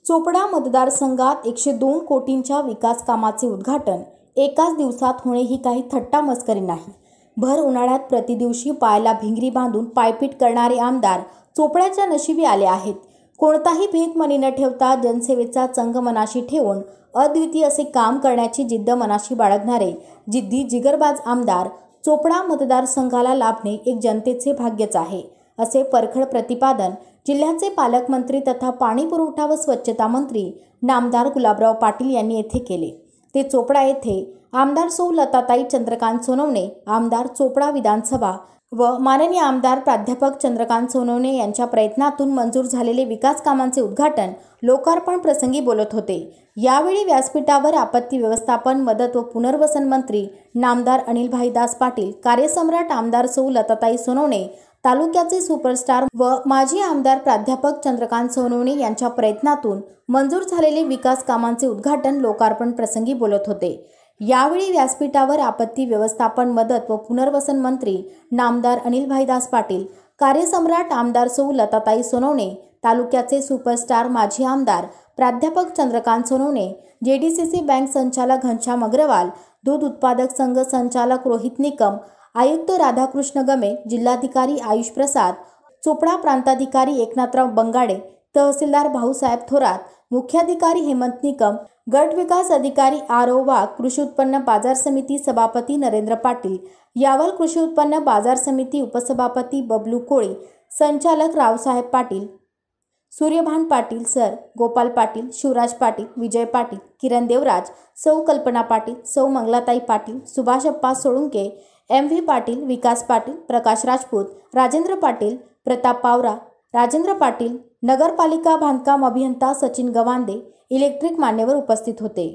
चोपडा मतदारसंघात 102 कोटींच्या विकास कामाचे उद्घाटन एकाच दिवसात होणे ही काही थट्टा मस्करी नाही। भर उन्हाळ्यात प्रतिदिवशी पायाला भिंगरी बांधून पायपीट करणारे आमदार चोपड्याच्या नशिबी आले आहेत। कोणताही भेद मनी न ठेवता जनसेवेचा चंग मनाशी ठेवून अद्वितीय असे काम करण्याची जिद्द मनाशी बाळगणारे जिद्दी जिगरबाज आमदार चोपडा मतदारसंघाला लाभणे एक जनतेचे भाग्यच आहे, असे परखड प्रतिपादन जिल्ह्याचे पालकमंत्री तथा पाणी पुरवठा व स्वच्छता मंत्री नामदार गुलाबराव पाटील यांनी येथे केले। ते चोपडा येथे आमदार सौ लताताई चंद्रकांत सोनवणे, आमदार चोपडा विधानसभा व माननीय आमदार प्राध्यापक चंद्रकांत सोनवणे यांच्या प्रयत्नातून मंजूर झालेले विकास कामांचे उद्घाटन लोकार्पण प्रसंगी बोलत होते। यावेळी व्यासपीठावर आपत्ती व्यवस्थापन, मदत व पुनर्वसन मंत्री नामदार अनिलभाई दास पाटील, कार्यसम्राट आमदार सौ लताताई सोनवणे, तालुक्याचे सुपरस्टार व माजी आमदार प्राध्यापक चंद्रकांत सोनवणे यांच्या प्रयत्नातून मंजूर झालेले विकास कामांचे उद्घाटन लोकार्पण प्रसंगी बोलत होते। यावेळी व्यासपीठावर आपत्ती व्यवस्थापन, मदत व पुनर्वसन मंत्री नामदार अनिलभाई दास पाटील, कार्यसम्राट आमदार सौ लताताई सोनवणे, तालुक्याचे सुपरस्टार माजी आमदार प्राध्यापक चंद्रकांत सोनवणे, जेडीसीसी बँक संचालक घनश्याम अग्रवाल, दूध उत्पादक संघ संचालक रोहित निकम, आयुक्त राधाकृष्ण गमे, जिल्हाधिकारी आयुष प्रसाद, चोपडा प्रांताधिकारी एकनाथराव बंगाडे, तहसीलदार भाऊसाहेब थोरात, मुख्याधिकारी हेमंत निकम, गट विकास अधिकारी आर.ओ. वाघ, कृषी उत्पन्न बाजार समिती सभापती नरेंद्र पाटील, यावल कृषी उत्पन्न बाजार समिती उपसभापती बबलू कोळी, संचालक रावसाहेब पाटील, सूर्यभान पाटील सर, गोपाल पाटील, शिवराज पाटील, विजय पाटील, किरण देवराज, सौ कल्पना पाटील, सौ मंगलाताई पाटील, सुभाषप्पा सोळुंके, एम.व्ही. पाटील, विकास पाटील, प्रकाश राजपूत, राजेंद्र पाटील, प्रताप पावरा, राजेंद्र पाटील, नगरपालिका बांधकाम अभियंता सचिन गवांदे, इलेक्ट्रिक मान्यवर उपस्थित होते।